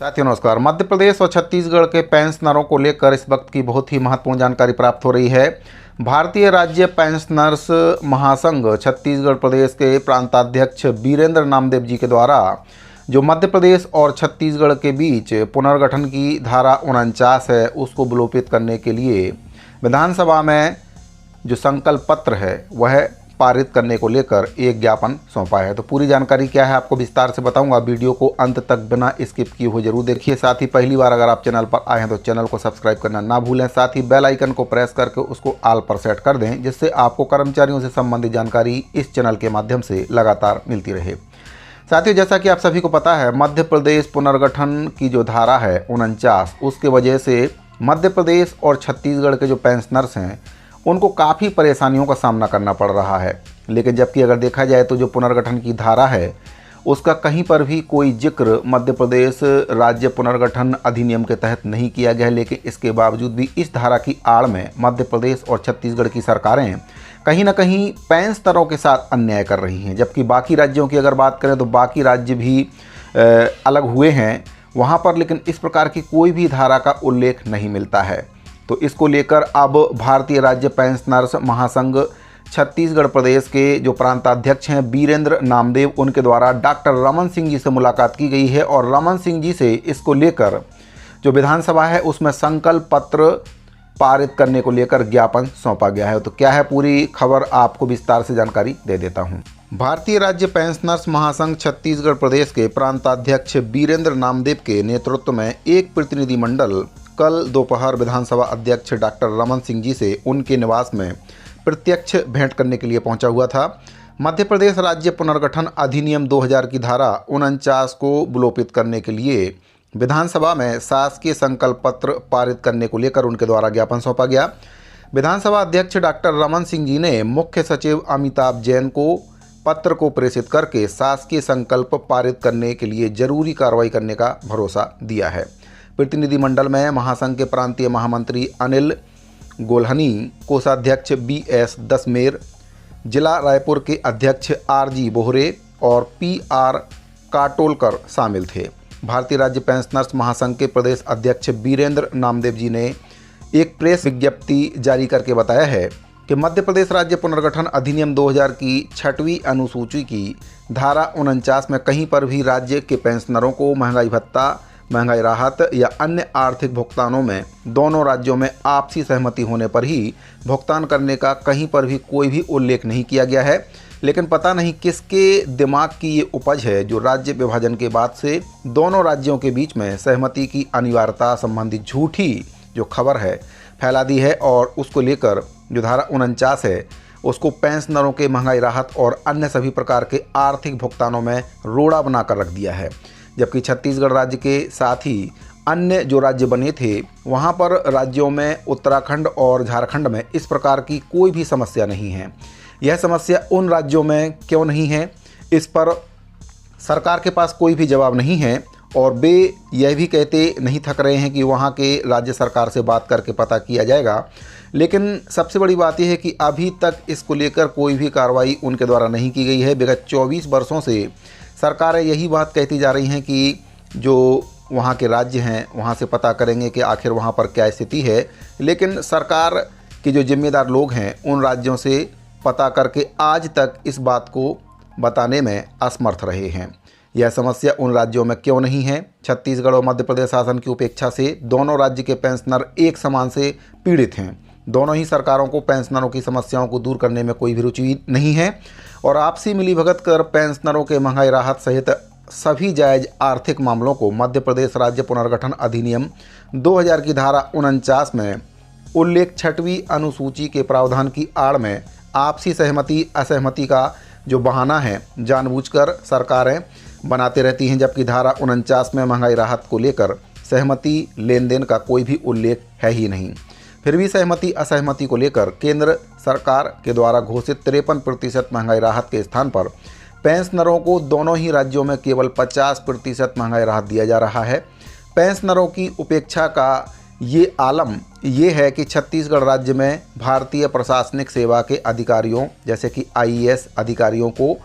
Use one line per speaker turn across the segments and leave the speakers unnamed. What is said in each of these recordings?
साथियों नमस्कार। मध्य प्रदेश और छत्तीसगढ़ के पेंशनरों को लेकर इस वक्त की बहुत ही महत्वपूर्ण जानकारी प्राप्त हो रही है। भारतीय राज्य पेंशनर्स महासंघ छत्तीसगढ़ प्रदेश के प्रांताध्यक्ष वीरेंद्र नामदेव जी के द्वारा जो मध्य प्रदेश और छत्तीसगढ़ के बीच पुनर्गठन की धारा 49 है उसको विलोपित करने के लिए विधानसभा में जो संकल्प पत्र है वह पारित करने को लेकर एक ज्ञापन सौंपा है। तो पूरी जानकारी क्या है आपको विस्तार से बताऊंगा। वीडियो को अंत तक बिना स्किप किए हुए जरूर देखिए। साथ ही पहली बार अगर आप चैनल पर आए हैं तो चैनल को सब्सक्राइब करना ना भूलें। साथ ही बेल आइकन को प्रेस करके उसको ऑल पर सेट कर दें, जिससे आपको कर्मचारियों से संबंधित जानकारी इस चैनल के माध्यम से लगातार मिलती रहे। साथियों, जैसा कि आप सभी को पता है, मध्य प्रदेश पुनर्गठन की जो धारा है 49, उसके वजह से मध्य प्रदेश और छत्तीसगढ़ के जो पेंशनर्स हैं उनको काफ़ी परेशानियों का सामना करना पड़ रहा है। लेकिन जबकि अगर देखा जाए तो जो पुनर्गठन की धारा है उसका कहीं पर भी कोई जिक्र मध्य प्रदेश राज्य पुनर्गठन अधिनियम के तहत नहीं किया गया है। लेकिन इसके बावजूद भी इस धारा की आड़ में मध्य प्रदेश और छत्तीसगढ़ की सरकारें कहीं ना कहीं पेंशनरों के साथ अन्याय कर रही हैं। जबकि बाकी राज्यों की अगर बात करें तो बाकी राज्य भी अलग हुए हैं वहाँ पर, लेकिन इस प्रकार की कोई भी धारा का उल्लेख नहीं मिलता है। तो इसको लेकर अब भारतीय राज्य पेंशनर्स महासंघ छत्तीसगढ़ प्रदेश के जो प्रांताध्यक्ष हैं वीरेंद्र नामदेव, उनके द्वारा डॉक्टर रमन सिंह जी से मुलाकात की गई है और रमन सिंह जी से इसको लेकर जो विधानसभा है उसमें संकल्प पत्र पारित करने को लेकर ज्ञापन सौंपा गया है। तो क्या है पूरी खबर, आपको विस्तार से जानकारी दे देता हूं। भारतीय राज्य पेंशनर्स महासंघ छत्तीसगढ़ प्रदेश के प्रांताध्यक्ष वीरेंद्र नामदेव के नेतृत्व में एक प्रतिनिधिमंडल कल दोपहर विधानसभा अध्यक्ष डॉक्टर रमन सिंह जी से उनके निवास में प्रत्यक्ष भेंट करने के लिए पहुंचा हुआ था। मध्य प्रदेश राज्य पुनर्गठन अधिनियम 2000 की धारा 49 को विलोपित करने के लिए विधानसभा में शासकीय संकल्प पत्र पारित करने को लेकर उनके द्वारा ज्ञापन सौंपा गया। विधानसभा अध्यक्ष डॉक्टर रमन सिंह जी ने मुख्य सचिव अमिताभ जैन को पत्र को प्रेषित करके शासकीय संकल्प पारित करने के लिए जरूरी कार्रवाई करने का भरोसा दिया है। प्रतिनिधिमंडल में महासंघ के प्रांतीय महामंत्री अनिल गोल्हनी, कोषाध्यक्ष BS दसमेर, जिला रायपुर के अध्यक्ष RG बोहरे और PR काटोलकर शामिल थे। भारतीय राज्य पेंशनर्स महासंघ के प्रदेश अध्यक्ष वीरेंद्र नामदेव जी ने एक प्रेस विज्ञप्ति जारी करके बताया है कि मध्य प्रदेश राज्य पुनर्गठन अधिनियम 2000 की 6वीं अनुसूची की धारा 49 में कहीं पर भी राज्य के पेंशनरों को महंगाई भत्ता, महंगाई राहत या अन्य आर्थिक भुगतानों में दोनों राज्यों में आपसी सहमति होने पर ही भुगतान करने का कहीं पर भी कोई भी उल्लेख नहीं किया गया है। लेकिन पता नहीं किसके दिमाग की ये उपज है जो राज्य विभाजन के बाद से दोनों राज्यों के बीच में सहमति की अनिवार्यता संबंधी झूठी जो खबर है फैला दी है और उसको लेकर जो धारा 49 है उसको पेंशनरों के महंगाई राहत और अन्य सभी प्रकार के आर्थिक भुगतानों में रोड़ा बनाकर रख दिया है। जबकि छत्तीसगढ़ राज्य के साथ ही अन्य जो राज्य बने थे वहाँ पर राज्यों में उत्तराखंड और झारखंड में इस प्रकार की कोई भी समस्या नहीं है। यह समस्या उन राज्यों में क्यों नहीं है, इस पर सरकार के पास कोई भी जवाब नहीं है और वे यह भी कहते नहीं थक रहे हैं कि वहाँ के राज्य सरकार से बात करके पता किया जाएगा। लेकिन सबसे बड़ी बात यह है कि अभी तक इसको लेकर कोई भी कार्रवाई उनके द्वारा नहीं की गई है। विगत 24 वर्षों से सरकारें यही बात कहती जा रही हैं कि जो वहाँ के राज्य हैं वहाँ से पता करेंगे कि आखिर वहाँ पर क्या स्थिति है, लेकिन सरकार के जो जिम्मेदार लोग हैं उन राज्यों से पता करके आज तक इस बात को बताने में असमर्थ रहे हैं। यह समस्या उन राज्यों में क्यों नहीं है? छत्तीसगढ़ और मध्य प्रदेश शासन की उपेक्षा से दोनों राज्य के पेंशनर एक समान से पीड़ित हैं। दोनों ही सरकारों को पेंशनरों की समस्याओं को दूर करने में कोई भी रुचि नहीं है और आपसी मिलीभगत कर पेंशनरों के महंगाई राहत सहित सभी जायज़ आर्थिक मामलों को मध्य प्रदेश राज्य पुनर्गठन अधिनियम 2000 की धारा 49 में उल्लेख 6वीं अनुसूची के प्रावधान की आड़ में आपसी सहमति असहमति का जो बहाना है जानबूझकर सरकारें बनाते रहती हैं। जबकि धारा 49 में महंगाई राहत को लेकर सहमति लेन देन का कोई भी उल्लेख है ही नहीं। फिर भी सहमति असहमति को लेकर केंद्र सरकार के द्वारा घोषित 53% महंगाई राहत के स्थान पर पेंशनरों को दोनों ही राज्यों में केवल 50% महंगाई राहत दिया जा रहा है। पेंशनरों की उपेक्षा का ये आलम ये है कि छत्तीसगढ़ राज्य में भारतीय प्रशासनिक सेवा के अधिकारियों जैसे कि IAS अधिकारियों को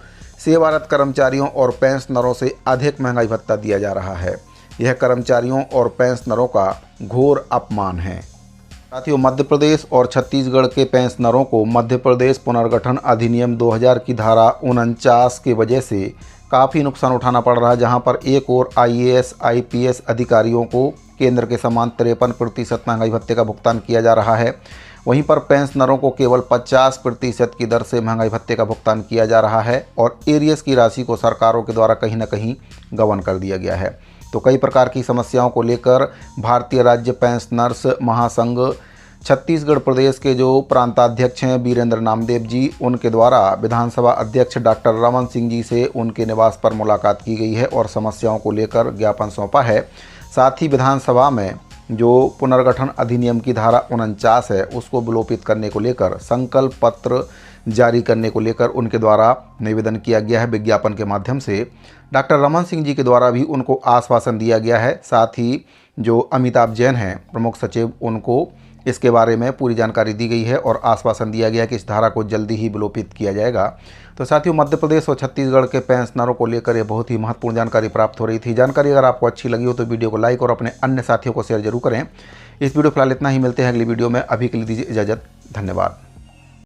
सेवारत कर्मचारियों और पेंशनरों से अधिक महंगाई भत्ता दिया जा रहा है। यह कर्मचारियों और पेंशनरों का घोर अपमान है। साथियों, मध्य प्रदेश और छत्तीसगढ़ के पेंशनरों को मध्य प्रदेश पुनर्गठन अधिनियम 2000 की धारा 49 की वजह से काफ़ी नुकसान उठाना पड़ रहा है, जहां पर एक और IAS IPS अधिकारियों को केंद्र के समान 53% महंगाई भत्ते का भुगतान किया जा रहा है। वहीं पर पेंशनरों को केवल 50% की दर से महंगाई भत्ते का भुगतान किया जा रहा है और एरियस की राशि को सरकारों के द्वारा कहीं न कहीं गबन कर दिया गया है। तो कई प्रकार की समस्याओं को लेकर भारतीय राज्य पेंशनर्स महासंघ छत्तीसगढ़ प्रदेश के जो प्रांताध्यक्ष हैं वीरेंद्र नामदेव जी, उनके द्वारा विधानसभा अध्यक्ष डॉक्टर रमन सिंह जी से उनके निवास पर मुलाकात की गई है और समस्याओं को लेकर ज्ञापन सौंपा है। साथ ही विधानसभा में जो पुनर्गठन अधिनियम की धारा 49 है उसको विलोपित करने को लेकर संकल्प पत्र जारी करने को लेकर उनके द्वारा निवेदन किया गया है विज्ञापन के माध्यम से। डॉक्टर रमन सिंह जी के द्वारा भी उनको आश्वासन दिया गया है। साथ ही जो अमिताभ जैन हैं प्रमुख सचिव, उनको इसके बारे में पूरी जानकारी दी गई है और आश्वासन दिया गया है कि इस धारा को जल्दी ही विलोपित किया जाएगा। तो साथियों, मध्य प्रदेश और छत्तीसगढ़ के पेंशनरों को लेकर ये बहुत ही महत्वपूर्ण जानकारी प्राप्त हो रही थी। जानकारी अगर आपको अच्छी लगी हो तो वीडियो को लाइक और अपने अन्य साथियों को शेयर जरूर करें। इस वीडियो फिलहाल इतना ही, मिलते हैं अगली वीडियो में। अभी के लिए दीजिए इजाज़त, धन्यवाद।